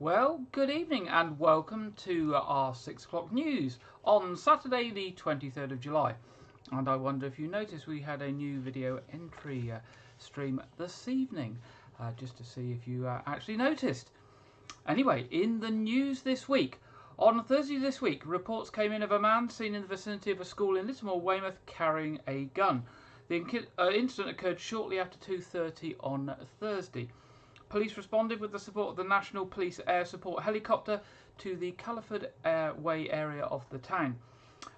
Well, good evening and welcome to our 6 o'clock news on Saturday the 23rd of July. And I wonder if you noticed we had a new video entry stream this evening, just to see if you actually noticed. Anyway, in the news this week, on Thursday this week, reports came in of a man seen in the vicinity of a school in Littlemore, Weymouth, carrying a gun. The incident occurred shortly after 2:30 on Thursday. Police responded with the support of the National Police Air Support helicopter to the Calliford Way area of the town.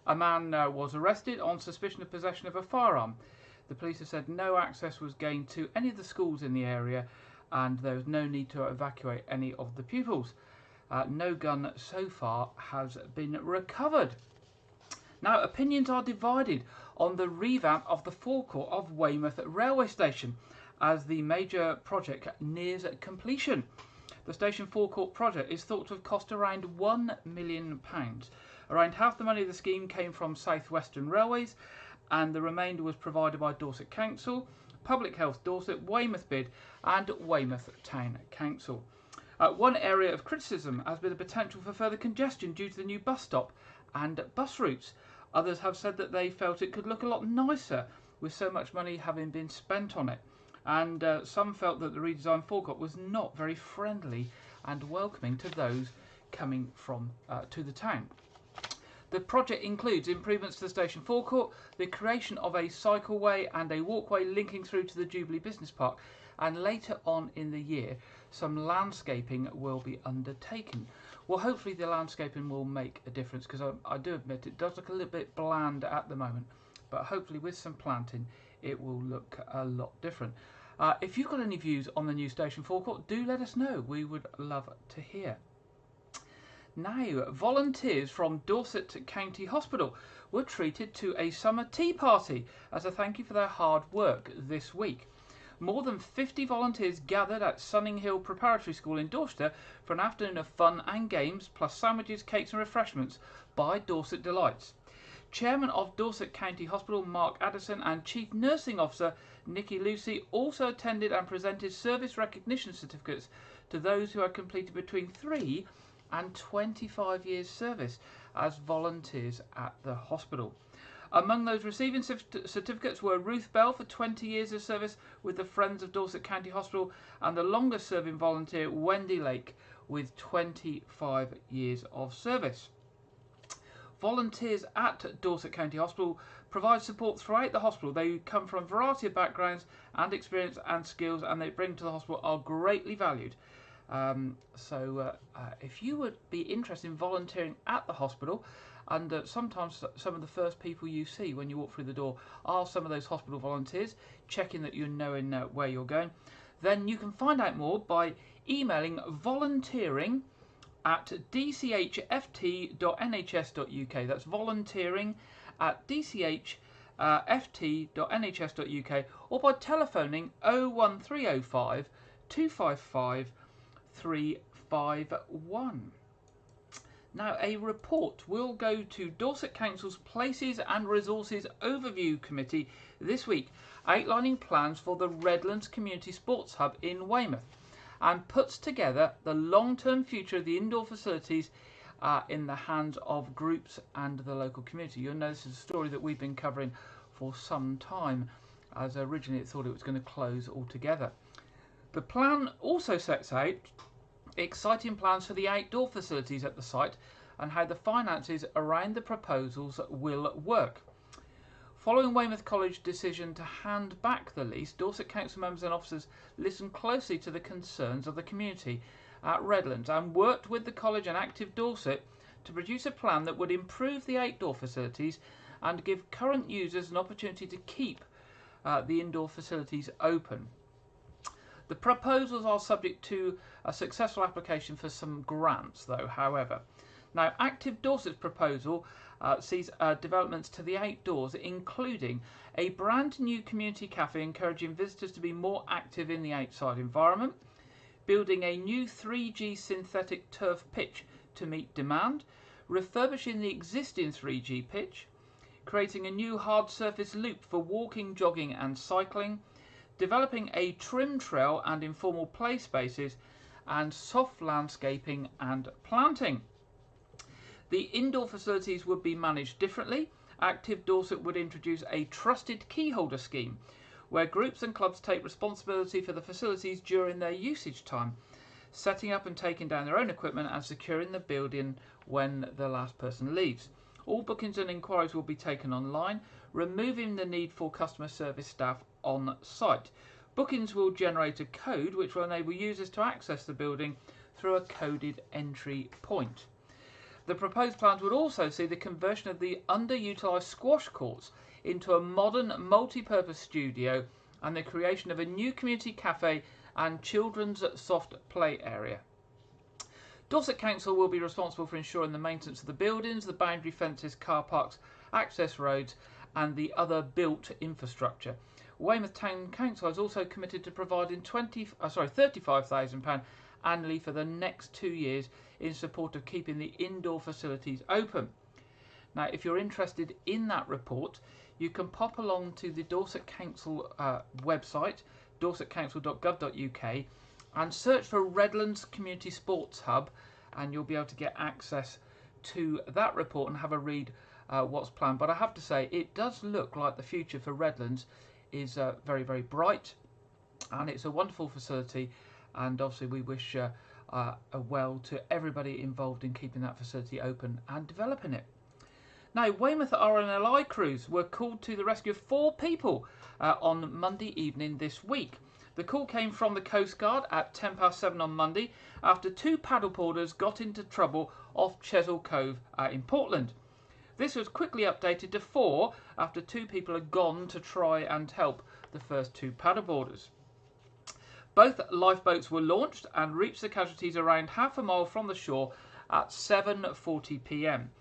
A man was arrested on suspicion of possession of a firearm. The police have said no access was gained to any of the schools in the area and there was no need to evacuate any of the pupils. No gun so far has been recovered. Now, opinions are divided on the revamp of the forecourt of Weymouth railway station as the major project nears completion. The station forecourt project is thought to have cost around £1 million. Around half the money of the scheme came from South Western Railways and the remainder was provided by Dorset Council, Public Health Dorset, Weymouth Bid and Weymouth Town Council. One area of criticism has been the potential for further congestion due to the new bus stop and bus routes. Others have said that they felt it could look a lot nicer with so much money having been spent on it. And some felt that the redesigned forecourt was not very friendly and welcoming to those coming from to the town. The project includes improvements to the station forecourt, the creation of a cycleway and a walkway linking through to the Jubilee Business Park, and later on in the year some landscaping will be undertaken. Well, hopefully the landscaping will make a difference, because I do admit it does look a little bit bland at the moment, but hopefully with some planting it will look a lot different. If you've got any views on the new station forecourt, do let us know. We would love to hear. Now, volunteers from Dorset County Hospital were treated to a summer tea party as a thank you for their hard work this week. More than 50 volunteers gathered at Sunning Hill Preparatory School in Dorset for an afternoon of fun and games, plus sandwiches, cakes and refreshments by Dorset Delights. Chairman of Dorset County Hospital Mark Addison and Chief Nursing Officer Nikki Lucy also attended and presented service recognition certificates to those who had completed between 3 and 25 years service as volunteers at the hospital. Among those receiving certificates were Ruth Bell for 20 years of service with the Friends of Dorset County Hospital and the longest serving volunteer Wendy Lake with 25 years of service. Volunteers at Dorset County Hospital provide support throughout the hospital. They come from a variety of backgrounds and experience and skills, and they bring to the hospital are greatly valued. If you would be interested in volunteering at the hospital, and sometimes some of the first people you see when you walk through the door are some of those hospital volunteers, checking that you're knowing where you're going, then you can find out more by emailing volunteering@dchft.nhs.uk. That's volunteering at dchft.nhs.uk, or by telephoning 01305 255 351. Now, a report will go to Dorset Council's Places and Resources Overview Committee this week, outlining plans for the Redlands Community Sports Hub in Weymouth, and puts together the long-term future of the indoor facilities in the hands of groups and the local community. You'll know this is a story that we've been covering for some time, as originally it thought it was going to close altogether. The plan also sets out exciting plans for the outdoor facilities at the site and how the finances around the proposals will work. Following Weymouth College's decision to hand back the lease, Dorset Council members and officers listened closely to the concerns of the community at Redlands and worked with the college and Active Dorset to produce a plan that would improve the outdoor facilities and give current users an opportunity to keep the indoor facilities open. The proposals are subject to a successful application for some grants, though, however. Now, Active Dorset's proposal sees developments to the outdoors, including a brand new community cafe encouraging visitors to be more active in the outside environment, building a new 3G synthetic turf pitch to meet demand, refurbishing the existing 3G pitch, creating a new hard surface loop for walking, jogging and cycling, developing a trim trail and informal play spaces, and soft landscaping and planting. The indoor facilities would be managed differently. Active Dorset would introduce a trusted key holder scheme, where groups and clubs take responsibility for the facilities during their usage time, setting up and taking down their own equipment and securing the building when the last person leaves. All bookings and inquiries will be taken online, removing the need for customer service staff on site. Bookings will generate a code which will enable users to access the building through a coded entry point. The proposed plans would also see the conversion of the underutilised squash courts into a modern multi-purpose studio and the creation of a new community cafe and children's soft play area. Dorset Council will be responsible for ensuring the maintenance of the buildings, the boundary fences, car parks, access roads and the other built infrastructure. Weymouth Town Council has also committed to providing £35,000 annually for the next 2 years in support of keeping the indoor facilities open. Now, if you're interested in that report, you can pop along to the Dorset Council website, dorsetcouncil.gov.uk, and search for Redlands Community Sports Hub, and you'll be able to get access to that report and have a read what's planned. But I have to say, it does look like the future for Redlands is very, very bright, and it's a wonderful facility. And obviously we wish well to everybody involved in keeping that facility open and developing it. Now, Weymouth RNLI crews were called to the rescue of 4 people on Monday evening this week. The call came from the Coast Guard at 7:10 on Monday after 2 paddleboarders got into trouble off Chesil Cove in Portland. This was quickly updated to 4 after 2 people had gone to try and help the first 2 paddleboarders. Both lifeboats were launched and reached the casualties around half a mile from the shore at 7:40 p.m.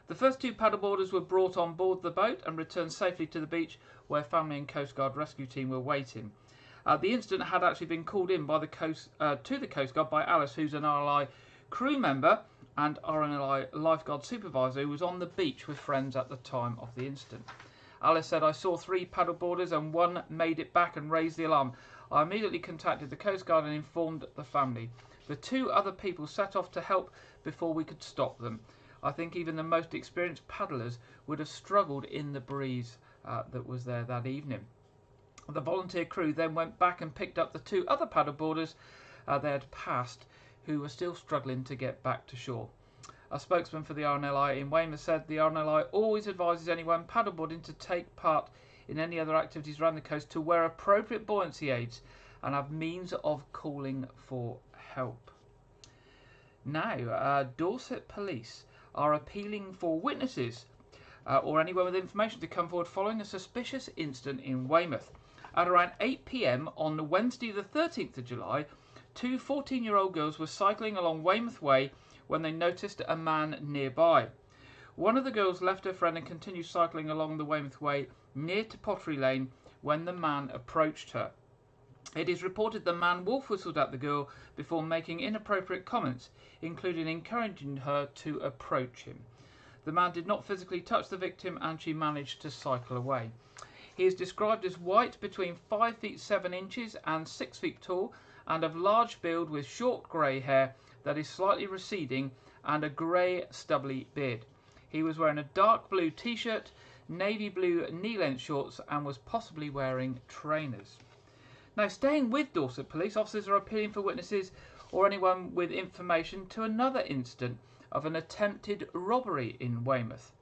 The first 2 paddleboarders were brought on board the boat and returned safely to the beach where family and Coast Guard rescue team were waiting. The incident had actually been called in by to the Coast Guard by Alice, who's an RNLI crew member and RNLI lifeguard supervisor who was on the beach with friends at the time of the incident. Alice said, "I saw 3 paddleboarders and 1 made it back and raised the alarm. I immediately contacted the Coast Guard and informed the family. The 2 other people set off to help before we could stop them. I think even the most experienced paddlers would have struggled in the breeze that was there that evening." The volunteer crew then went back and picked up the 2 other paddleboarders they had passed, who were still struggling to get back to shore. A spokesman for the RNLI in Weymouth said the RNLI always advises anyone paddleboarding to take part in any other activities around the coast to wear appropriate buoyancy aids and have means of calling for help. Now, Dorset Police are appealing for witnesses or anyone with information to come forward following a suspicious incident in Weymouth. At around 8 p.m. on Wednesday the 13th of July, 2 14-year-old girls were cycling along Weymouth Way when they noticed a man nearby. One of the girls left her friend and continued cycling along the Weymouth Way near to Pottery Lane when the man approached her. It is reported the man wolf-whistled at the girl before making inappropriate comments, including encouraging her to approach him. The man did not physically touch the victim and she managed to cycle away. He is described as white, between 5 feet 7 inches and 6 feet tall, and of large build with short grey hair that is slightly receding and a grey stubbly beard. He was wearing a dark blue t-shirt, navy blue knee-length shorts and was possibly wearing trainers. Now, staying with Dorset Police, officers are appealing for witnesses or anyone with information to another incident of an attempted robbery in Weymouth.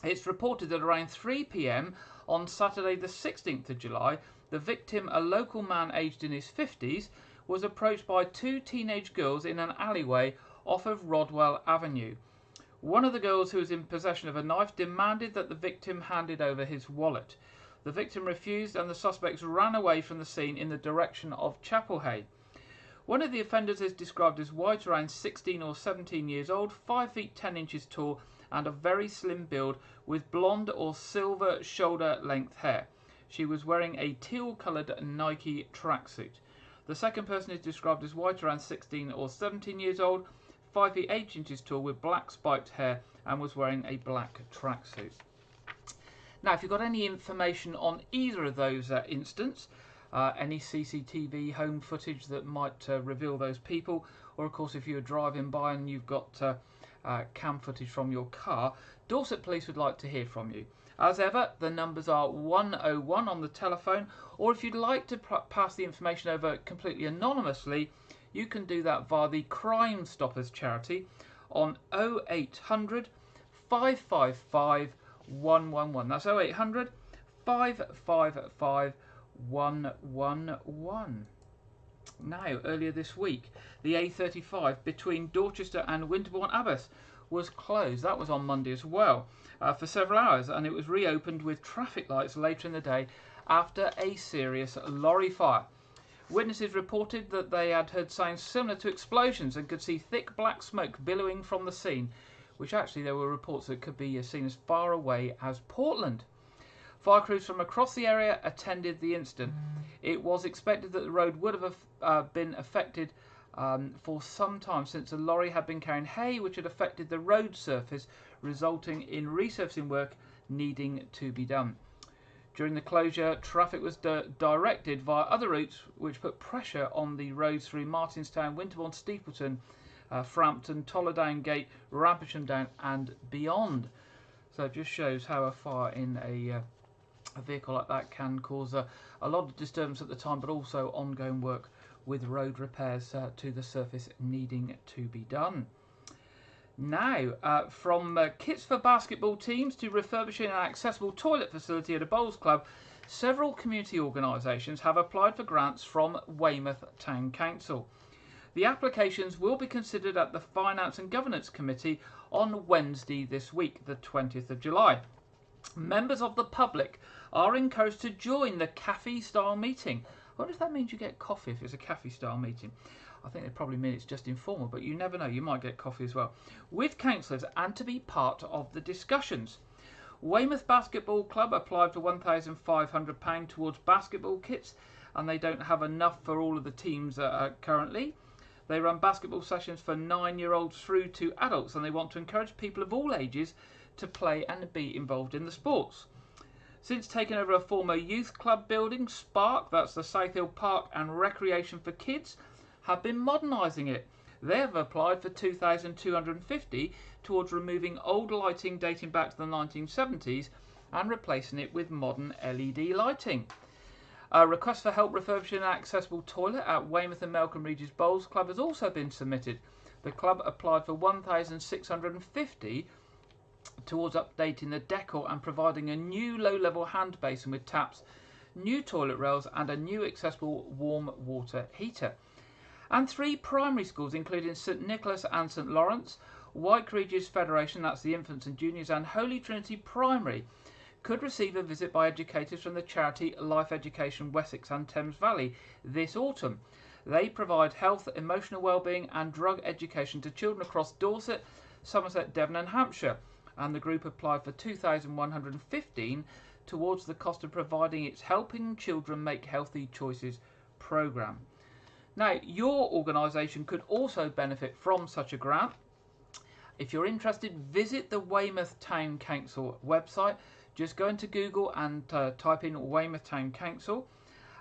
It's reported that around 3 p.m. on Saturday the 16th of July, the victim, a local man aged in his 50s, was approached by 2 teenage girls in an alleyway off of Rodwell Avenue. One of the girls, who was in possession of a knife, demanded that the victim handed over his wallet. The victim refused and the suspects ran away from the scene in the direction of Chapelhay. One of the offenders is described as white, around 16 or 17 years old, 5 feet 10 inches tall and of very slim build with blonde or silver shoulder length hair. She was wearing a teal coloured Nike tracksuit. The second person is described as white, around 16 or 17 years old, 5 feet 8 inches tall with black spiked hair and was wearing a black tracksuit. Now, if you've got any information on either of those incidents, any CCTV home footage that might reveal those people, or of course if you're driving by and you've got cam footage from your car, Dorset Police would like to hear from you. As ever, the numbers are 101 on the telephone, or if you'd like to pass the information over completely anonymously, you can do that via the Crime Stoppers charity on 0800 555 111. That's 0800 555 111. Now, earlier this week, the A35 between Dorchester and Winterbourne Abbas was closed. That was on Monday as well, for several hours, and it was reopened with traffic lights later in the day after a serious lorry fire. Witnesses reported that they had heard sounds similar to explosions and could see thick black smoke billowing from the scene, which actually there were reports that could be seen as far away as Portland. Fire crews from across the area attended the incident. It was expected that the road would have been affected for some time, since the lorry had been carrying hay which had affected the road surface, resulting in resurfacing work needing to be done. During the closure, traffic was directed via other routes, which put pressure on the roads through Martinstown, Winterbourne, Steepleton, Frampton, Tollerdown Gate, Rampisham Down and beyond. So it just shows how a fire in a vehicle like that can cause a lot of disturbance at the time, but also ongoing work with road repairs to the surface needing to be done. Now, from kits for basketball teams to refurbishing an accessible toilet facility at a bowls club, several community organisations have applied for grants from Weymouth Town Council. The applications will be considered at the Finance and Governance Committee on Wednesday this week, the 20th of July. Members of the public are encouraged to join the cafe-style meeting. I wonder if that means you get coffee if it's a cafe-style meeting. I think they probably mean it's just informal, but you never know, you might get coffee as well, with councillors, and to be part of the discussions. Weymouth Basketball Club applied for £1,500 towards basketball kits, and they don't have enough for all of the teams currently. They run basketball sessions for 9-year-olds through to adults, and they want to encourage people of all ages to play and be involved in the sports. Since taking over a former youth club building, Spark, that's the South Hill Park and Recreation for Kids, have been modernising it. They have applied for £2,250 towards removing old lighting dating back to the 1970s and replacing it with modern LED lighting. A request for help refurbishing an accessible toilet at Weymouth and Melcombe Regis Bowls Club has also been submitted. The club applied for £1,650 towards updating the decor and providing a new low-level hand basin with taps, new toilet rails and a new accessible warm water heater. And 3 primary schools, including St Nicholas and St Lawrence, Wyke Regis Federation, that's the infants and juniors, and Holy Trinity Primary, could receive a visit by educators from the charity Life Education Wessex and Thames Valley this autumn. They provide health, emotional wellbeing and drug education to children across Dorset, Somerset, Devon and Hampshire, and the group applied for £2,115 towards the cost of providing its Helping Children Make Healthy Choices programme. Now, your organisation could also benefit from such a grant. If you're interested, visit the Weymouth Town Council website. Just go into Google and type in Weymouth Town Council.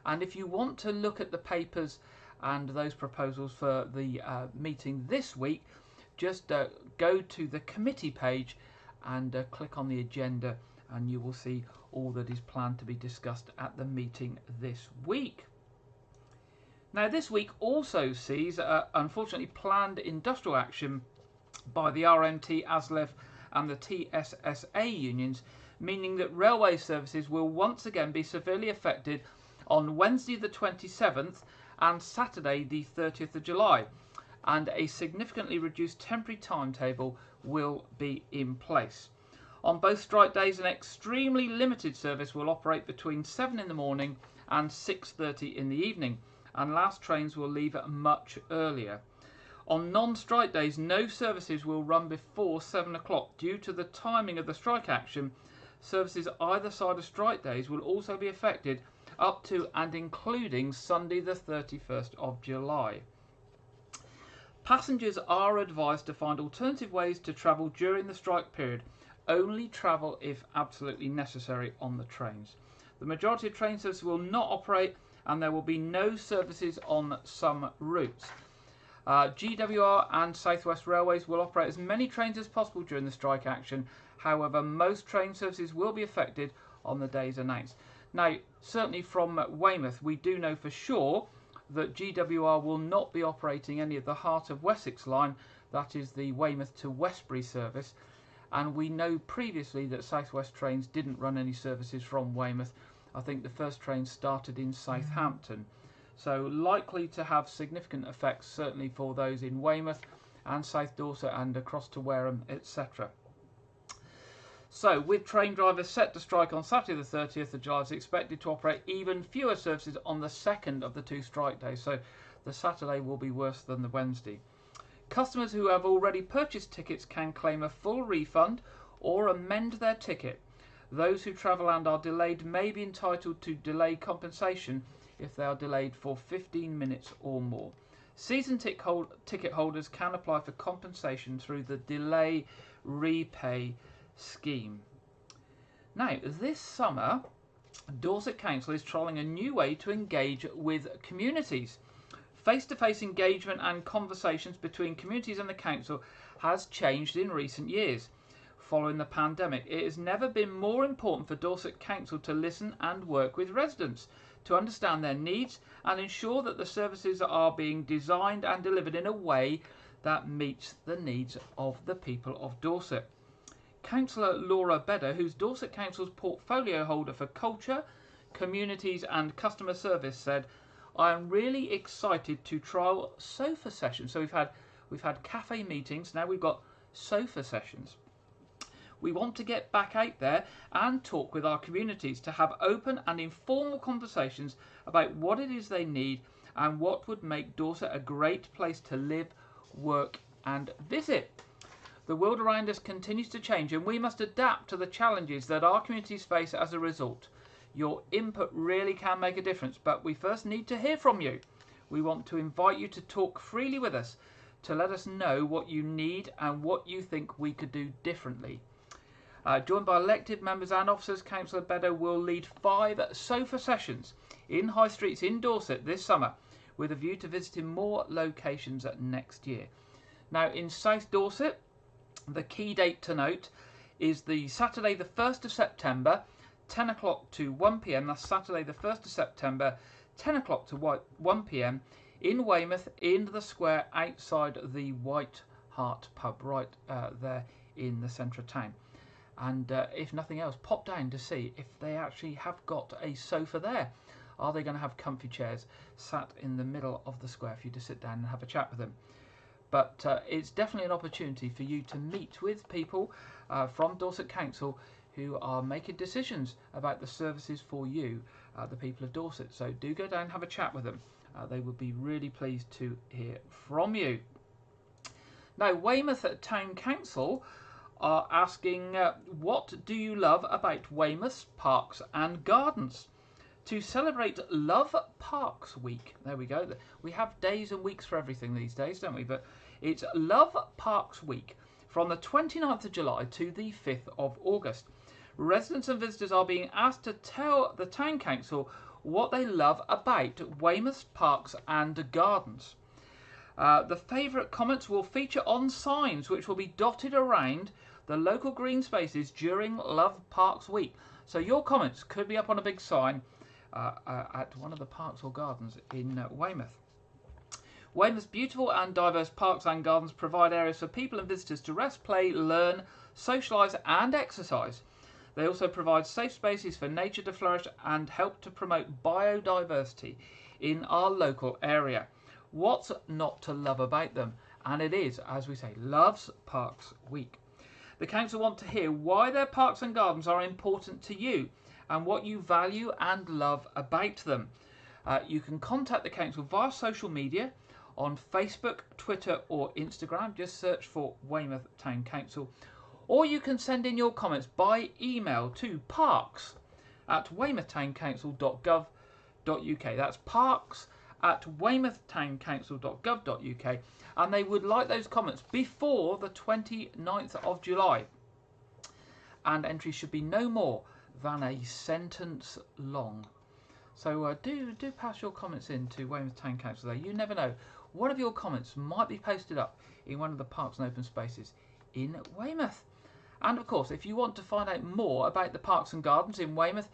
And if you want to look at the papers and those proposals for the meeting this week, just go to the committee page and click on the agenda, and you will see all that is planned to be discussed at the meeting this week. Now, this week also sees, unfortunately, planned industrial action by the RMT, ASLEF and the TSSA unions, meaning that railway services will once again be severely affected on Wednesday the 27th and Saturday the 30th of July, and a significantly reduced temporary timetable will be in place. On both strike days, an extremely limited service will operate between 7 in the morning and 6:30 in the evening, and last trains will leave much earlier. On non-strike days, no services will run before 7 o'clock. Due to the timing of the strike action, services either side of strike days will also be affected up to and including Sunday the 31st of July. Passengers are advised to find alternative ways to travel during the strike period. Only travel if absolutely necessary on the trains. The majority of train services will not operate, and there will be no services on some routes. GWR and South West Railways will operate as many trains as possible during the strike action. However, most train services will be affected on the days announced. Now, certainly from Weymouth, we do know for sure that GWR will not be operating any of the Heart of Wessex line, that is the Weymouth to Westbury service. And we know previously that South West Trains didn't run any services from Weymouth. I think the first train started in Southampton. So likely to have significant effects, certainly for those in Weymouth and South Dorset and across to Wareham, etc. So, with train drivers set to strike on Saturday the 30th of July, it's expected to operate even fewer services on the second of the two strike days. So, the Saturday will be worse than the Wednesday. Customers who have already purchased tickets can claim a full refund or amend their ticket. Those who travel and are delayed may be entitled to delay compensation if they are delayed for 15 minutes or more. Season ticket holders can apply for compensation through the Delay Repay scheme. Now, this summer, Dorset Council is trialling a new way to engage with communities. Face-to-face engagement and conversations between communities and the council has changed in recent years. Following the pandemic, it has never been more important for Dorset Council to listen and work with residents, to understand their needs and ensure that the services are being designed and delivered in a way that meets the needs of the people of Dorset. Councillor Laura Bedder, who's Dorset Council's portfolio holder for culture, communities and customer service, said, "I am really excited to trial sofa sessions." So we've had cafe meetings, now we've got sofa sessions. We want to get back out there and talk with our communities to have open and informal conversations about what it is they need and what would make Dorset a great place to live, work and visit. The world around us continues to change and we must adapt to the challenges that our communities face as a result. Your input really can make a difference, but we first need to hear from you. We want to invite you to talk freely with us, to let us know what you need and what you think we could do differently. Joined by elected members and officers, Councillor Beddoe will lead 5 sofa sessions in high streets in Dorset this summer, with a view to visiting more locations next year. Now, in South Dorset, the key date to note is the Saturday the 1st of September, 10 o'clock to 1 p.m. That's Saturday the 1st of September, 10 o'clock to 1 p.m. in Weymouth, in the square outside the White Hart pub, right there in the centre of town. And if nothing else, pop down to see if they actually have got a sofa there. Are they going to have comfy chairs sat in the middle of the square for you to sit down and have a chat with them? But it's definitely an opportunity for you to meet with people from Dorset Council who are making decisions about the services for you, the people of Dorset. So do go down and have a chat with them. They would be really pleased to hear from you. Now, Weymouth Town Council are asking, what do you love about Weymouth's parks and gardens? To celebrate Love Parks Week, there we go. We have days and weeks for everything these days, don't we? But it's Love Parks Week from the 29th of July to the 5th of August. Residents and visitors are being asked to tell the Town Council what they love about Weymouth's parks and gardens. The favourite comments will feature on signs which will be dotted around the local green spaces during Love Parks Week. So your comments could be up on a big sign at one of the parks or gardens in Weymouth. Weymouth's beautiful and diverse parks and gardens provide areas for people and visitors to rest, play, learn, socialise and exercise. They also provide safe spaces for nature to flourish and help to promote biodiversity in our local area. What's not to love about them? And it is, as we say, Love's Parks Week. The council want to hear why their parks and gardens are important to you and what you value and love about them. You can contact the council via social media on Facebook, Twitter or Instagram. Just search for Weymouth Town Council. Or you can send in your comments by email to parks@weymouthtowncouncil.gov.uk. That's parks@weymouthtowncouncil.gov.uk, and they would like those comments before the 29th of July. And entries should be no more than a sentence long. So do pass your comments in to Weymouth Town Council there. You never know. One of your comments might be posted up in one of the parks and open spaces in Weymouth. And of course, if you want to find out more about the parks and gardens in Weymouth,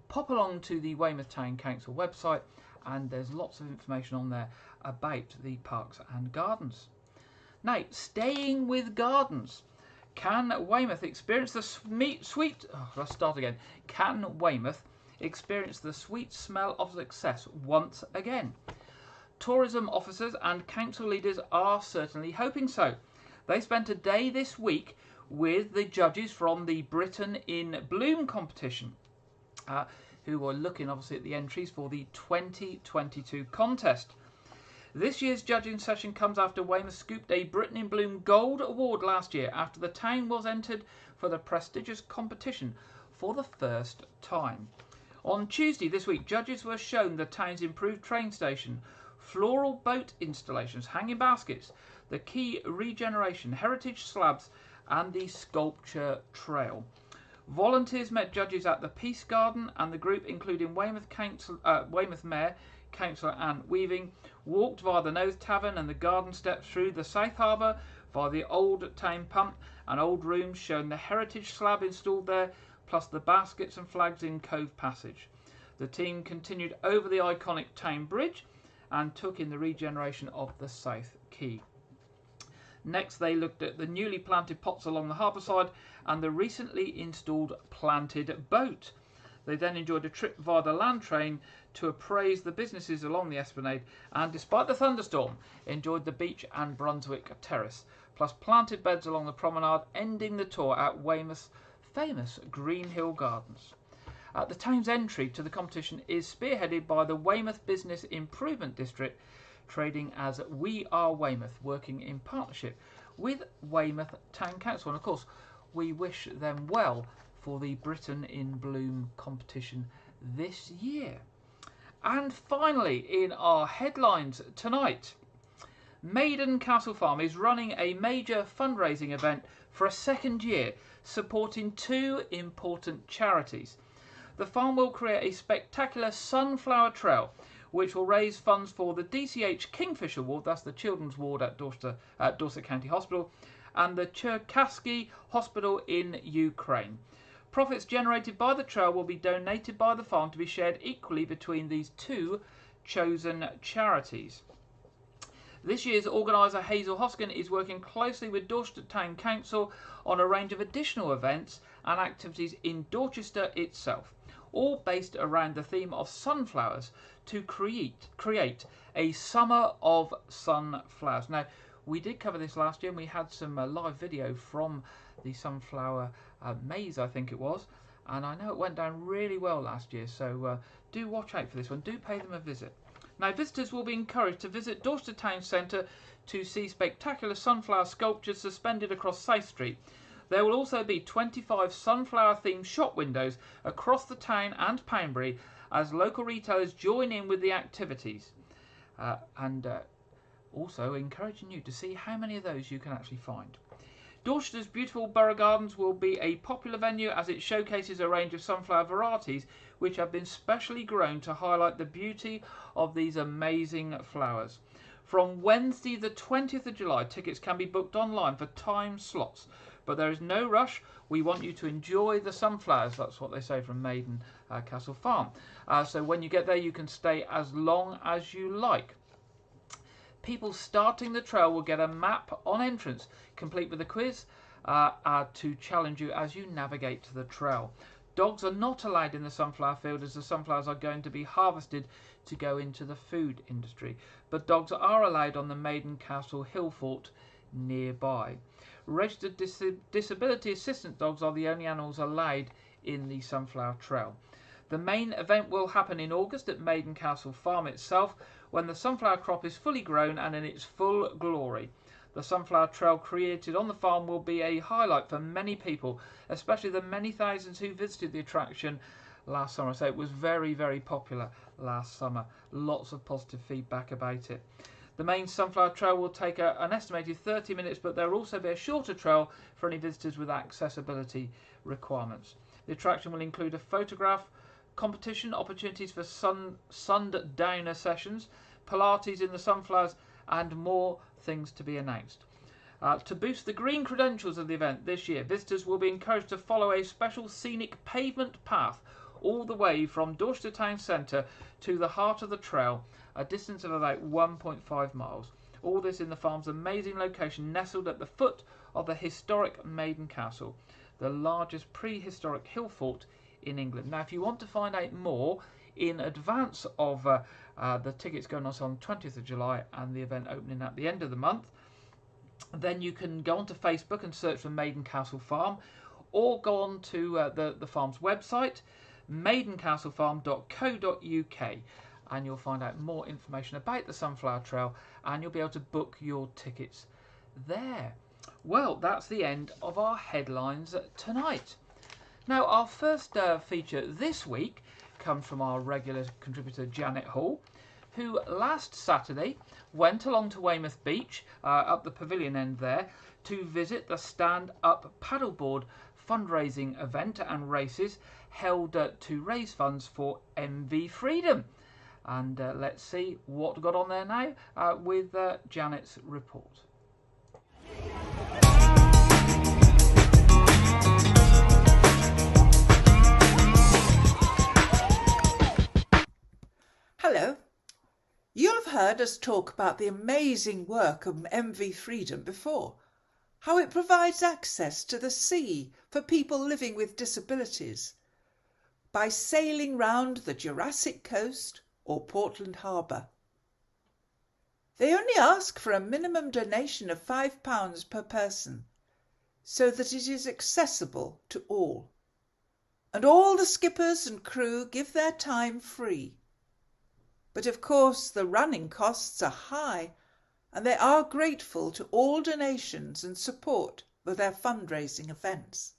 pop along to the Weymouth Town Council website, and there's lots of information on there about the parks and gardens. Now, staying with gardens, can Weymouth experience the Can Weymouth experience the sweet smell of success once again? Tourism officers and council leaders are certainly hoping so. They spent a day this week with the judges from the Britain in Bloom competition, who were looking obviously at the entries for the 2022 contest. This year's judging session comes after Weymouth scooped a Britain in Bloom Gold Award last year after the town was entered for the prestigious competition for the first time. On Tuesday this week, judges were shown the town's improved train station, floral boat installations, hanging baskets, the quay regeneration, heritage slabs and the sculpture trail. Volunteers met judges at the Peace Garden, and the group, including Weymouth Mayor, Councillor Anne Weaving, walked via the Nose Tavern and the garden steps through the South Harbour via the Old Town Pump and old rooms showing the heritage slab installed there, plus the baskets and flags in Cove Passage. The team continued over the iconic Town Bridge and took in the regeneration of the South Quay. Next, they looked at the newly planted pots along the harbour side and the recently installed planted boat. They then enjoyed a trip via the land train to appraise the businesses along the esplanade and, despite the thunderstorm, enjoyed the beach and Brunswick Terrace, plus planted beds along the promenade, ending the tour at Weymouth's famous Green Hill Gardens. The town's entry to the competition is spearheaded by the Weymouth Business Improvement District, trading as We Are Weymouth, working in partnership with Weymouth Town Council. And of course, we wish them well for the Britain in Bloom competition this year. And finally, in our headlines tonight, Maiden Castle Farm is running a major fundraising event for a second year, supporting two important charities. The farm will create a spectacular sunflower trail which will raise funds for the DCH Kingfisher Ward, that's the children's ward at Dorset County Hospital, and the Cherkasy Hospital in Ukraine. Profits generated by the trail will be donated by the farm to be shared equally between these two chosen charities. This year's organiser Hazel Hoskin is working closely with Dorset Town Council on a range of additional events and activities in Dorchester itself, all based around the theme of sunflowers to create a summer of sunflowers. Now, we did cover this last year and we had some live video from the sunflower maze, I think it was, and I know it went down really well last year, so do watch out for this one. Do pay them a visit. Now, visitors will be encouraged to visit Dorset Town Centre to see spectacular sunflower sculptures suspended across South Street. There will also be 25 sunflower-themed shop windows across the town and Poundbury as local retailers join in with the activities. Also encouraging you to see how many of those you can actually find. Dorchester's beautiful Borough Gardens will be a popular venue as it showcases a range of sunflower varieties which have been specially grown to highlight the beauty of these amazing flowers. From Wednesday the 20th of July, tickets can be booked online for time slots, but there is no rush. We want you to enjoy the sunflowers. That's what they say from Maiden Castle Farm. So when you get there, you can stay as long as you like. People starting the trail will get a map on entrance, complete with a quiz to challenge you as you navigate to the trail. Dogs are not allowed in the sunflower field as the sunflowers are going to be harvested to go into the food industry, but dogs are allowed on the Maiden Castle Hill Fort nearby. Registered disability assistant dogs are the only animals allowed in the sunflower trail. The main event will happen in August at Maiden Castle Farm itself, when the sunflower crop is fully grown and in its full glory. The sunflower trail created on the farm will be a highlight for many people, especially the many thousands who visited the attraction last summer. So it was very, very popular last summer. Lots of positive feedback about it. The main sunflower trail will take an estimated 30 minutes, but there will also be a shorter trail for any visitors with accessibility requirements. The attraction will include a photograph competition, opportunities for sundowner sessions, Pilates in the Sunflowers, and more things to be announced. To boost the green credentials of the event this year, visitors will be encouraged to follow a special scenic pavement path all the way from Dorset town centre to the heart of the trail, a distance of about 1.5 miles. All this in the farm's amazing location, nestled at the foot of the historic Maiden Castle, the largest prehistoric hill fort in England. Now, if you want to find out more in advance of the tickets going on 20th of July and the event opening at the end of the month, then you can go onto Facebook and search for Maiden Castle Farm, or go on to the farm's website, maidencastlefarm.co.uk, and you'll find out more information about the Sunflower Trail, and you'll be able to book your tickets there. Well, that's the end of our headlines tonight. Now, our first feature this week comes from our regular contributor Janet Hall, who last Saturday went along to Weymouth Beach, up the pavilion end there, to visit the stand-up paddleboard fundraising event and races held to raise funds for MV Freedom. And let's see what got on there now with Janet's report. Hello. You'll have heard us talk about the amazing work of MV Freedom before, how it provides access to the sea for people living with disabilities by sailing round the Jurassic Coast or Portland Harbour. They only ask for a minimum donation of £5 per person so that it is accessible to all. And all the skippers and crew give their time free. But of course the running costs are high, and they are grateful to all donations and support for their fundraising events.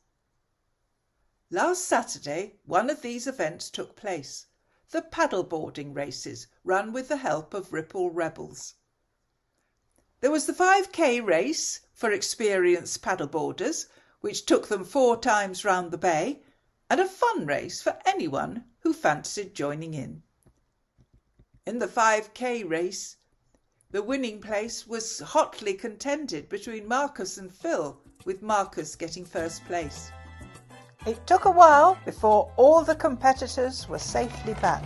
Last Saturday, one of these events took place, the paddleboarding races run with the help of Ripple Rebels. There was the 5k race for experienced paddleboarders, which took them 4 times round the bay, and a fun race for anyone who fancied joining in. In the 5k race, the winning place was hotly contended between Marcus and Phil, with Marcus getting first place. It took a while before all the competitors were safely back.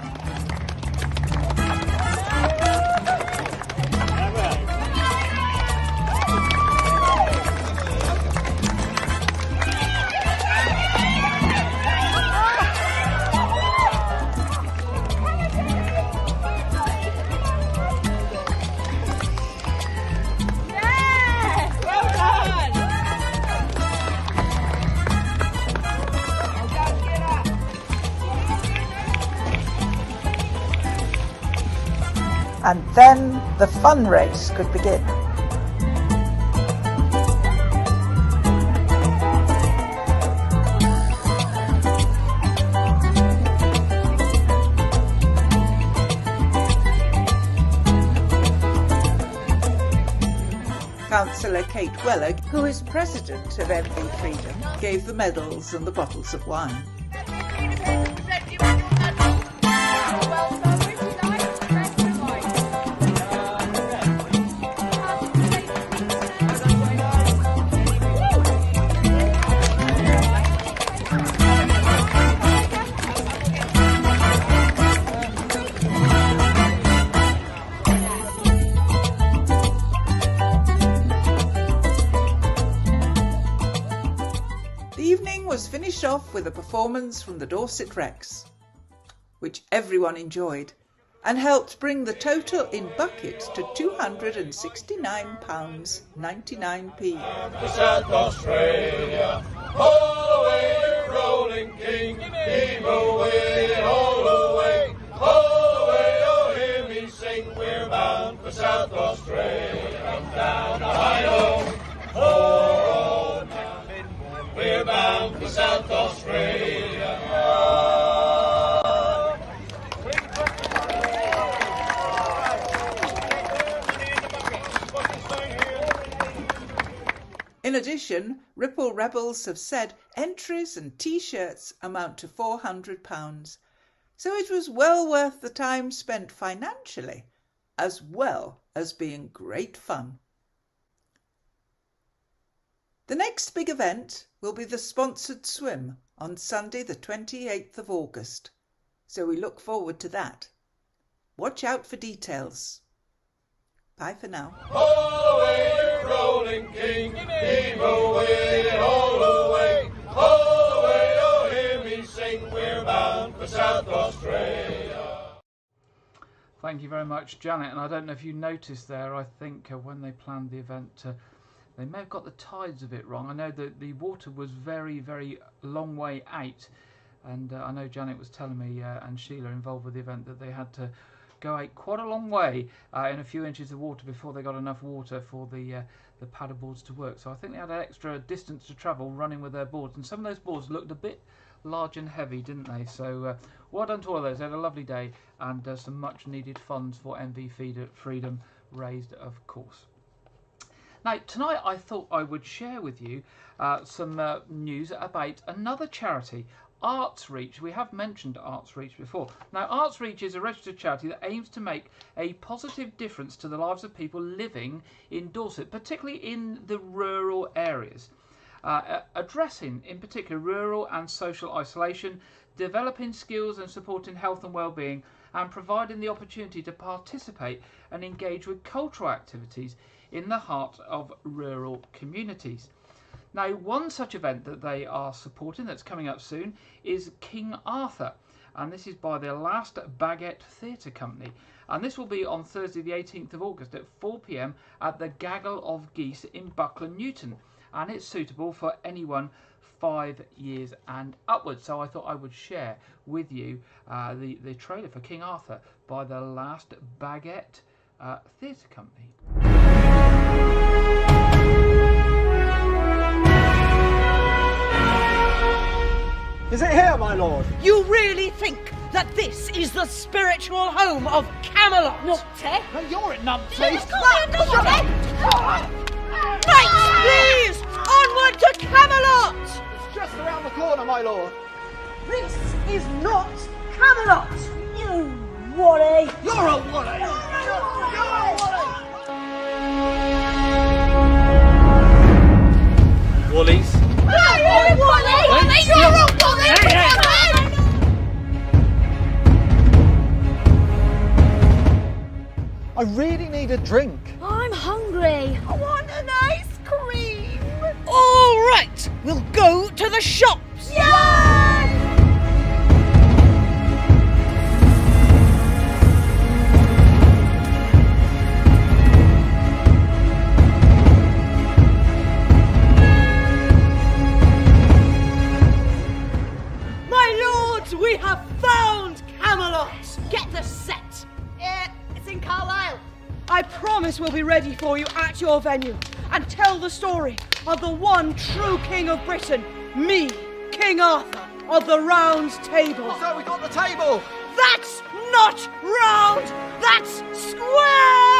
And then the fun race could begin. Councillor Kate Weller, who is president of MV Freedom, gave the medals and the bottles of wine. Was finished off with a performance from the Dorset Rex, which everyone enjoyed and helped bring the total in buckets to £269.99p. South Australia, all the way to Rolling King, heave away, all the way, oh hear me sing, we're bound for South Australia, down the high oh, we're bound for South Australia. In addition, Ripple Rebels have said entries and T-shirts amount to £400, So it was well worth the time spent financially, as well as being great fun. The next big event will be the sponsored swim on Sunday the 28th of August, so we look forward to that. Watch out for details. Bye for now. All away, you rolling king, heave away, all away, oh hear me sing, we're bound for South Australia. Thank you very much, Janet. And I don't know if you noticed there, I think when they planned the event, they may have got the tides a bit wrong. I know that the water was very, very long way out. And I know Janet was telling me, and Sheila involved with the event, that they had to go out quite a long way in a few inches of water before they got enough water for the paddle boards to work. So I think they had an extra distance to travel running with their boards, and some of those boards looked a bit large and heavy, didn't they? So well done to all of those. They had a lovely day, and some much needed funds for MV Freedom raised, of course. Now tonight I thought I would share with you some news about another charity, Arts Reach. We have mentioned Arts Reach before. Now, Arts Reach is a registered charity that aims to make a positive difference to the lives of people living in Dorset, particularly in the rural areas, addressing in particular rural and social isolation, developing skills and supporting health and well-being, and providing the opportunity to participate and engage with cultural activities in the heart of rural communities. Now, one such event that they are supporting that's coming up soon is King Arthur, and this is by the Last Baguette Theatre Company, and this will be on Thursday the 18th of August at 4 p.m. at the Gaggle of Geese in Buckland Newton, and it's suitable for anyone 5 years and upwards. So I thought I would share with you the trailer for King Arthur by the Last Baguette Theatre Company. Is it here, my lord? You really think that this is the spiritual home of Camelot? Numpty? No, you're at Numpty. Knights, please! Onward to Camelot! It's just around the corner, my lord. This is not Camelot! You Wally! You're a Wally! You're a Wally! Wallies? You're a Wally! You're a Wally! I really need a drink. I'm hungry. I want an ice cream! All right, we'll go to the shops! Yay! My lords, we have found Camelot! Get the set. It's in Carlisle. I promise we'll be ready for you at your venue and tell the story of the one true King of Britain, me, King Arthur of the Round Table. So we got the table. That's not round, that's square!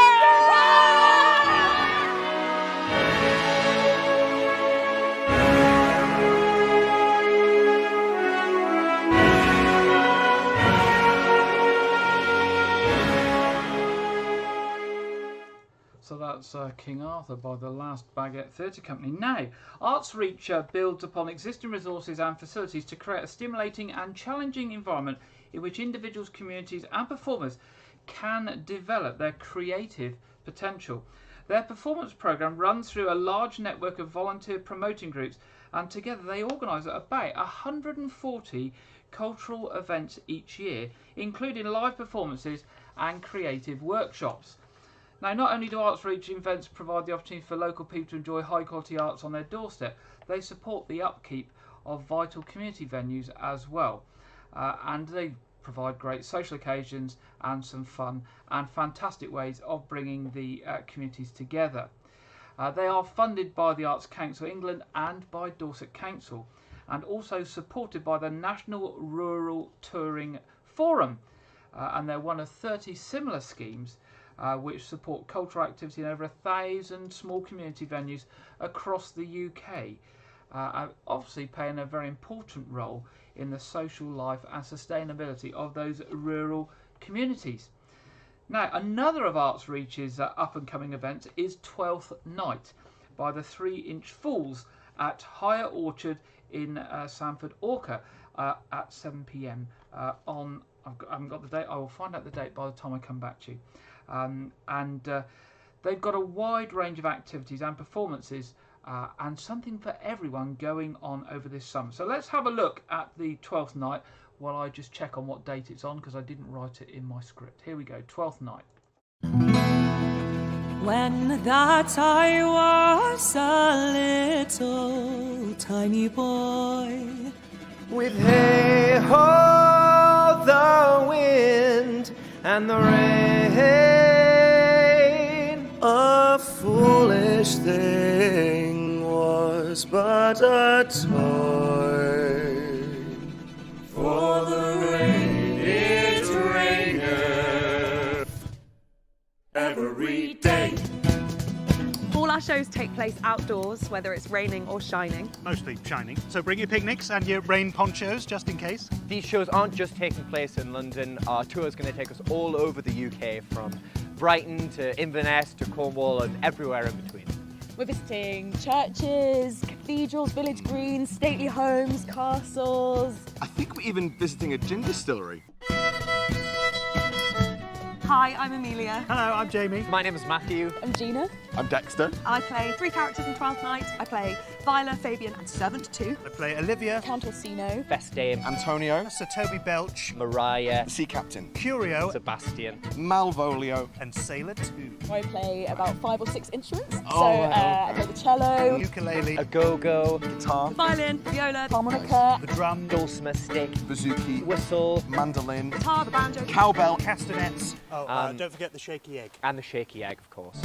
So that's King Arthur by the Last Baguette Theatre Company. Now, Arts Reach builds upon existing resources and facilities to create a stimulating and challenging environment in which individuals, communities and performers can develop their creative potential. Their performance programme runs through a large network of volunteer promoting groups, and together they organise about 140 cultural events each year, including live performances and creative workshops. Now, not only do Arts Reach events provide the opportunity for local people to enjoy high quality arts on their doorstep, they support the upkeep of vital community venues as well. And they provide great social occasions and some fun and fantastic ways of bringing the communities together. They are funded by the Arts Council England and by Dorset Council, and also supported by the National Rural Touring Forum. And they're one of 30 similar schemes which support cultural activity in over 1,000 small community venues across the UK. obviously playing a very important role in the social life and sustainability of those rural communities. Now, another of Arts Reach's up-and-coming events is 12th Night by the 3-Inch Fools at Higher Orchard in Sanford Orca at 7 p.m. on... I haven't got the date. I will find out the date by the time I come back to you. They've got a wide range of activities and performances and something for everyone going on over this summer. So let's have a look at the 12th Night while I just check on what date it's on, because I didn't write it in my script. Here we go, 12th Night. When that I was a little tiny boy, with hey ho, the wind and the rain, a foolish thing was but a toy. For the rain it raineth every day. All our shows take place outdoors, whether it's raining or shining. Mostly shining. So bring your picnics and your rain ponchos, just in case. These shows aren't just taking place in London. Our tour is going to take us all over the UK, from Brighton to Inverness to Cornwall and everywhere in between. We're visiting churches, cathedrals, village greens, stately homes, castles. I think we're even visiting a gin distillery. Hi, I'm Amelia. Hello, I'm Jamie. My name is Matthew. I'm Gina. I'm Dexter. I play 3 characters in 12th Night. I play Viola, Fabian and Servant 2. I play Olivia, Count Orsino. Best Dame. Antonio. Sir Toby Belch, Mariah. Sea Captain. Curio, Sebastian. Malvolio. and Sailor 2. I play about 5 or 6 instruments. Oh, I play the cello, Ukulele, A go-go. Guitar. violin, viola, harmonica, the drum, Dulcimer stick. Bouzouki. Whistle. Mandolin. guitar, the banjo. Cowbell. castanets. Oh, don't forget the shaky egg. And the shaky egg, of course.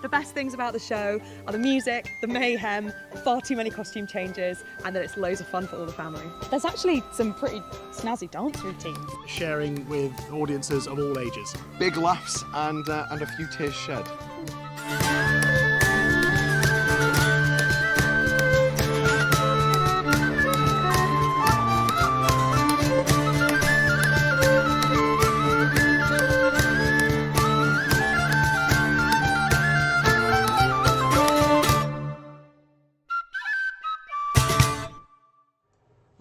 The best things about the show are the music, the mayhem, far too many costume changes, and that it's loads of fun for all the family. There's actually some pretty snazzy dance routines. Sharing with audiences of all ages. Big laughs and a few tears shed.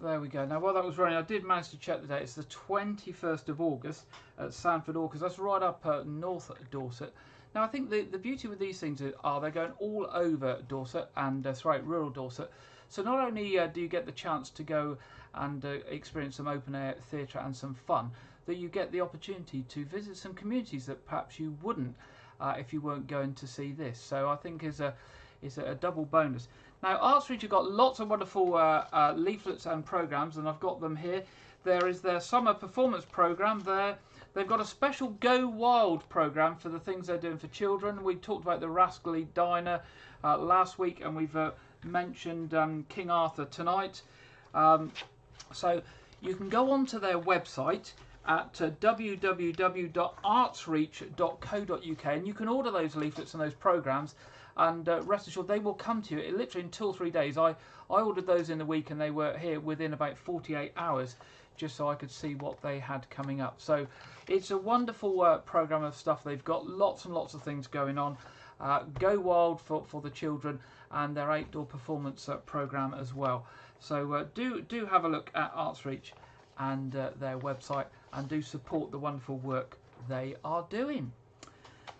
There we go. Now, while that was running, I did manage to check the date. It's the 21st of August at Sanford Orcas. That's right up north Dorset. Now, I think the beauty with these things are they're going all over Dorset and throughout rural Dorset. So not only do you get the chance to go and experience some open-air theatre and some fun, that you get the opportunity to visit some communities that perhaps you wouldn't if you weren't going to see this. So I think is a double bonus. Now, Arts Reach have got lots of wonderful leaflets and programmes, and I've got them here. There is their summer performance programme there. They've got a special Go Wild programme for the things they're doing for children. We talked about the Rascally Diner last week, and we've mentioned King Arthur tonight. So you can go onto their website at www.artsreach.co.uk, and you can order those leaflets and those programmes. And rest assured, they will come to you literally in 2 or 3 days. I ordered those in the week, and they were here within about 48 hours, just so I could see what they had coming up. So it's a wonderful programme of stuff. They've got lots and lots of things going on. Go Wild for the children, and their outdoor performance programme as well. So do have a look at Arts Reach and their website, and do support the wonderful work they are doing.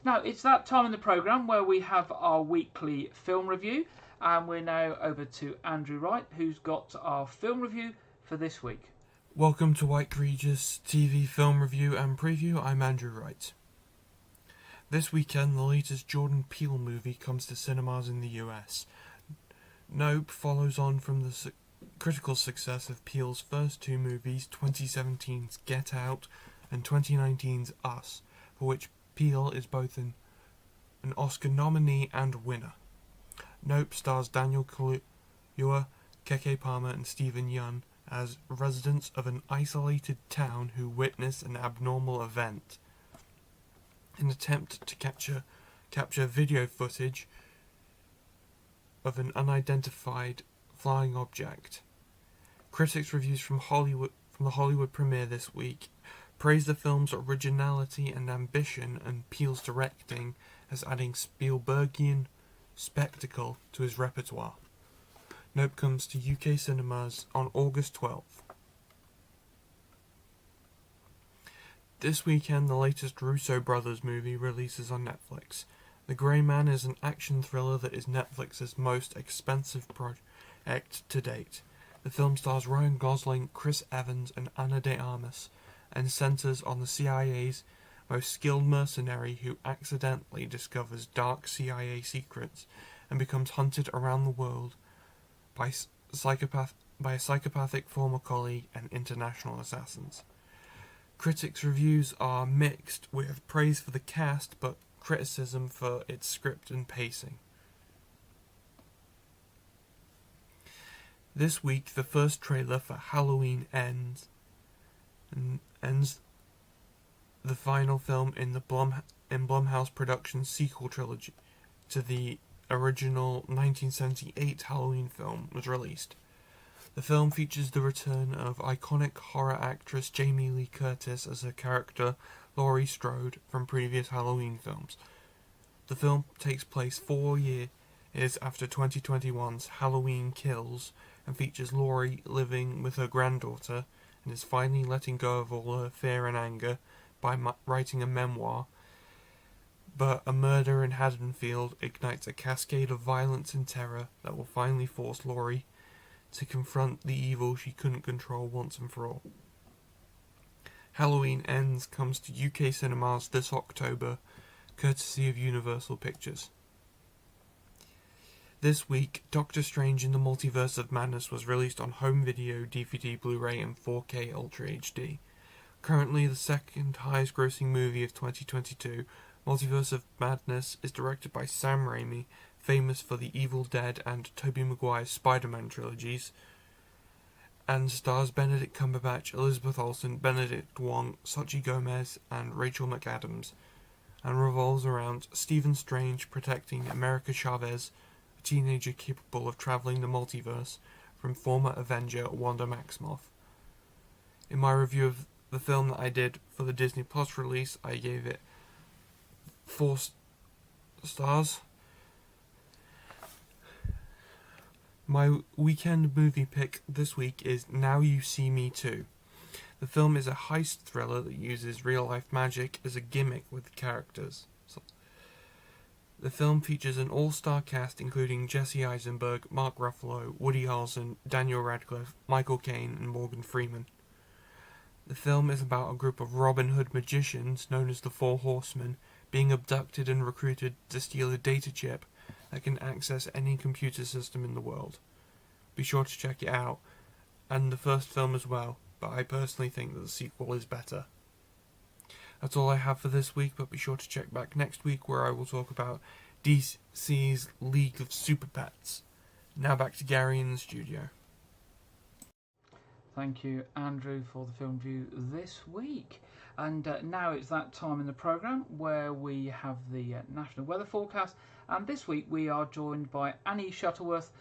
Now, it's that time in the programme where we have our weekly film review, and we're now over to Andrew Wright, who's got our film review for this week. Welcome to Wyke Regis TV film review and preview. I'm Andrew Wright. This weekend, the latest Jordan Peele movie comes to cinemas in the US. Nope follows on from the critical success of Peele's first 2 movies, 2017's Get Out and 2019's Us, for which Peele is both an Oscar nominee and winner. Nope stars Daniel Kaluuya, Keke Palmer and Stephen Yeun as residents of an isolated town who witness an abnormal event. In an attempt to capture video footage, of an unidentified flying object. Critics' reviews from the Hollywood premiere this week praised the film's originality and ambition and Peele's directing as adding Spielbergian spectacle to his repertoire. Nope comes to UK cinemas on August 12th. This weekend, the latest Russo brothers movie releases on Netflix. The Grey Man is an action thriller that is Netflix's most expensive project to date. The film stars Ryan Gosling, Chris Evans, and Ana de Armas, and centres on the CIA's most skilled mercenary who accidentally discovers dark CIA secrets and becomes hunted around the world by a psychopathic former colleague and international assassins. Critics' reviews are mixed, with praise for the cast but criticism for its script and pacing. This week, the first trailer for Halloween Ends the final film in the Blumhouse Productions sequel trilogy to the original 1978 Halloween film was released. The film features the return of iconic horror actress Jamie Lee Curtis as her character Laurie Strode from previous Halloween films. The film takes place 4 years after 2021's Halloween Kills and features Laurie living with her granddaughter and is finally letting go of all her fear and anger by writing a memoir. But a murder in Haddonfield ignites a cascade of violence and terror that will finally force Laurie to confront the evil she couldn't control once and for all. Halloween Ends comes to UK cinemas this October, courtesy of Universal Pictures. This week, Doctor Strange in the Multiverse of Madness was released on home video, DVD, Blu-ray and 4K Ultra HD. Currently the second highest grossing movie of 2022, Multiverse of Madness is directed by Sam Raimi, famous for the Evil Dead and Tobey Maguire's Spider-Man trilogies, and stars Benedict Cumberbatch, Elizabeth Olsen, Benedict Wong, Xochitl Gomez and Rachel McAdams, and revolves around Stephen Strange protecting America Chavez, a teenager capable of travelling the multiverse, from former Avenger Wanda Maximoff. In my review of the film that I did for the Disney Plus release, I gave it 4 stars. My weekend movie pick this week is Now You See Me Too. The film is a heist thriller that uses real-life magic as a gimmick with the characters. The film features an all-star cast including Jesse Eisenberg, Mark Ruffalo, Woody Harrelson, Daniel Radcliffe, Michael Caine and Morgan Freeman. The film is about a group of Robin Hood magicians known as the Four Horsemen being abducted and recruited to steal a data chip that can access any computer system in the world. Be sure to check it out, and the first film as well, but I personally think that the sequel is better. That's all I have for this week, but be sure to check back next week where I will talk about DC's League of Super Pets. Now back to Gary in the studio. Thank you, Andrew, for the film review this week. And now it's that time in the programme where we have the national weather forecast. And this week we are joined by Annie Shuttleworth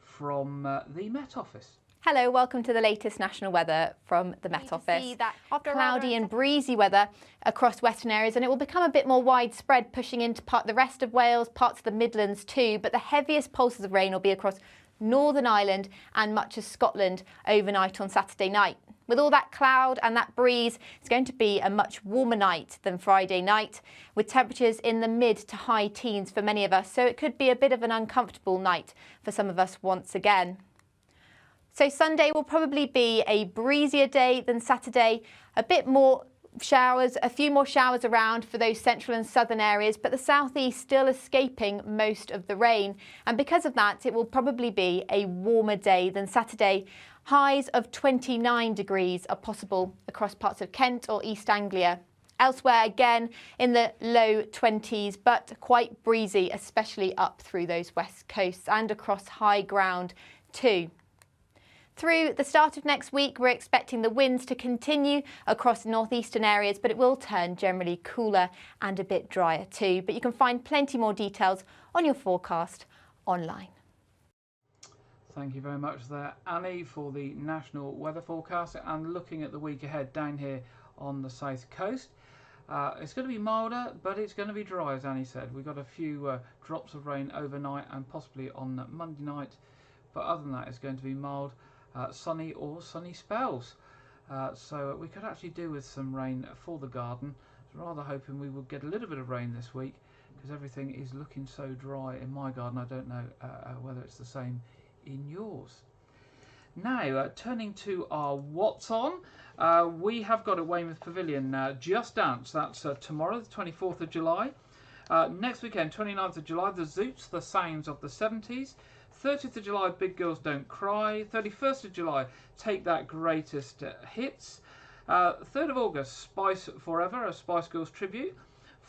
from the Met Office. Hello, welcome to the latest national weather from the Met Office. Cloudy and breezy weather across western areas, and it will become a bit more widespread, pushing into the rest of Wales, parts of the Midlands too, but the heaviest pulses of rain will be across Northern Ireland and much of Scotland overnight on Saturday night. With all that cloud and that breeze, it's going to be a much warmer night than Friday night, with temperatures in the mid to high teens for many of us, so it could be a bit of an uncomfortable night for some of us once again. So Sunday will probably be a breezier day than Saturday, a bit more showers, a few more showers around for those central and southern areas, but the southeast still escaping most of the rain. And because of that, it will probably be a warmer day than Saturday. Highs of 29 degrees are possible across parts of Kent or East Anglia. Elsewhere, again, in the low 20s, but quite breezy, especially up through those west coasts and across high ground too. Through the start of next week, we're expecting the winds to continue across northeastern areas, but it will turn generally cooler and a bit drier too. But you can find plenty more details on your forecast online. Thank you very much there, Annie, for the national weather forecast. And looking at the week ahead down here on the south coast, it's going to be milder, but it's going to be dry, as Annie said. We've got a few drops of rain overnight and possibly on Monday night, but other than that, it's going to be mild, sunny or sunny spells. So we could actually do with some rain for the garden. I'm rather hoping we will get a little bit of rain this week, because everything is looking so dry in my garden. I don't know whether it's the same in yours. Now, turning to our What's On, we have got at Weymouth Pavilion Just Dance. That's tomorrow, the 24th of July. Next weekend, 29th of July, the Zoots, The Sounds of the 70s. 30th of July, Big Girls Don't Cry. 31st of July, Take That Greatest Hits. 3rd of August, Spice Forever, a Spice Girls tribute.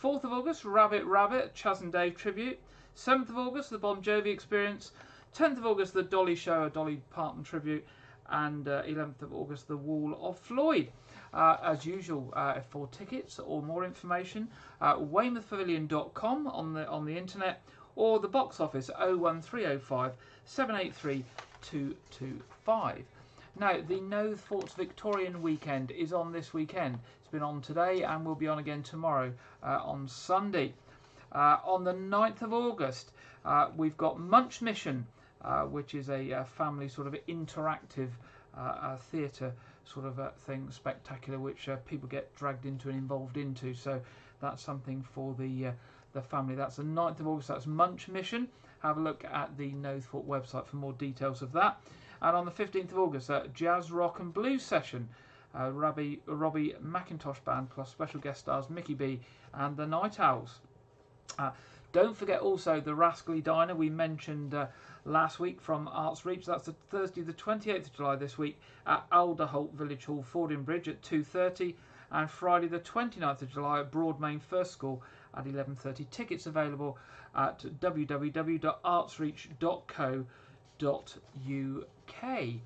4th of August, Rabbit Rabbit, Chaz and Dave tribute. 7th of August, the Bon Jovi Experience. 10th of August, the Dolly Show, a Dolly Parton tribute. And 11th of August, the Wall of Floyd. As usual, for tickets or more information, weymouthpavilion.com on the internet, or the box office 01305 783 225. Now, the No Thoughts Victorian Weekend is on this weekend. It's been on today and will be on again tomorrow on Sunday. On the 9th of August, we've got Munch Mission, which is a family sort of interactive theatre sort of thing, spectacular, which people get dragged into and involved into. So that's something for the family. That's the 9th of August. That's Munch Mission. Have a look at the No Thought website for more details of that. And on the 15th of August, Jazz, Rock and Blues Session. Robbie McIntosh Band plus special guest stars Mickey B and the Night Owls. Don't forget also the Rascally Diner we mentioned last week from Arts Reach. That's the Thursday the 28th of July this week at Alderholt Village Hall, Fording Bridge at 2:30, and Friday the 29th of July at Broadmain First School at 11:30. Tickets available at www.artsreach.co.uk.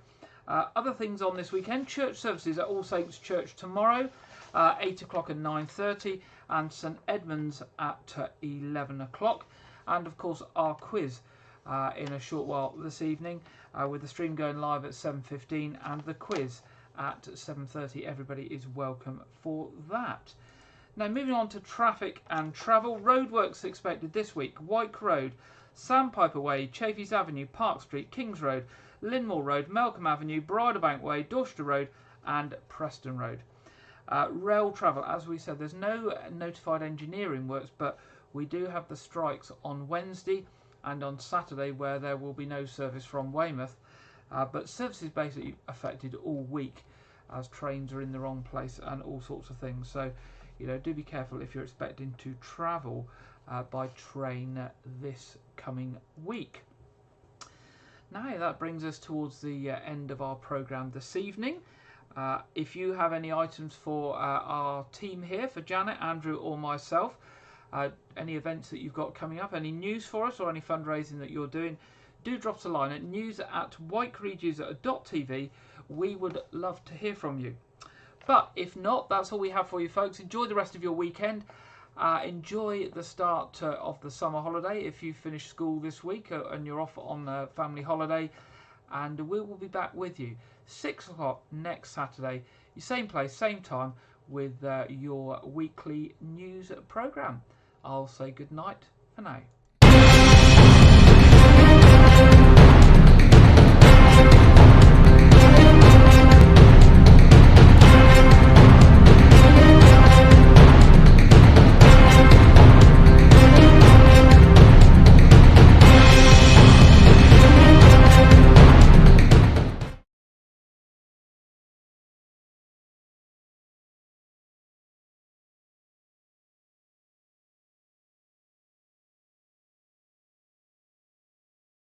Other things on this weekend: church services at All Saints Church tomorrow, 8 o'clock and 9:30, and St Edmunds at 11 o'clock. And of course our quiz in a short while this evening, with the stream going live at 7:15 and the quiz at 7:30. Everybody is welcome for that. Now, moving on to traffic and travel. Roadworks expected this week: Wyke Road, Sandpiper Way, Chaffeys Avenue, Park Street, Kings Road, Linmore Road, Melcombe Avenue, Bridlebank Way, Dorset Road and Preston Road. Rail travel, as we said, there's no notified engineering works, but we do have the strikes on Wednesday and on Saturday, where there will be no service from Weymouth. But services basically affected all week, as trains are in the wrong place and all sorts of things. So, do be careful if you're expecting to travel by train this coming week. Now, that brings us towards the end of our programme this evening. If you have any items for our team here, for Janet, Andrew or myself, any events that you've got coming up, any news for us or any fundraising that you're doing, do drop us a line at news@wykeregis.tv. We would love to hear from you. But if not, that's all we have for you folks. Enjoy the rest of your weekend. Enjoy the start of the summer holiday if you finish school this week and you're off on a family holiday. And we will be back with you 6 o'clock next Saturday, same place, same time, with your weekly news programme. I'll say good night for now.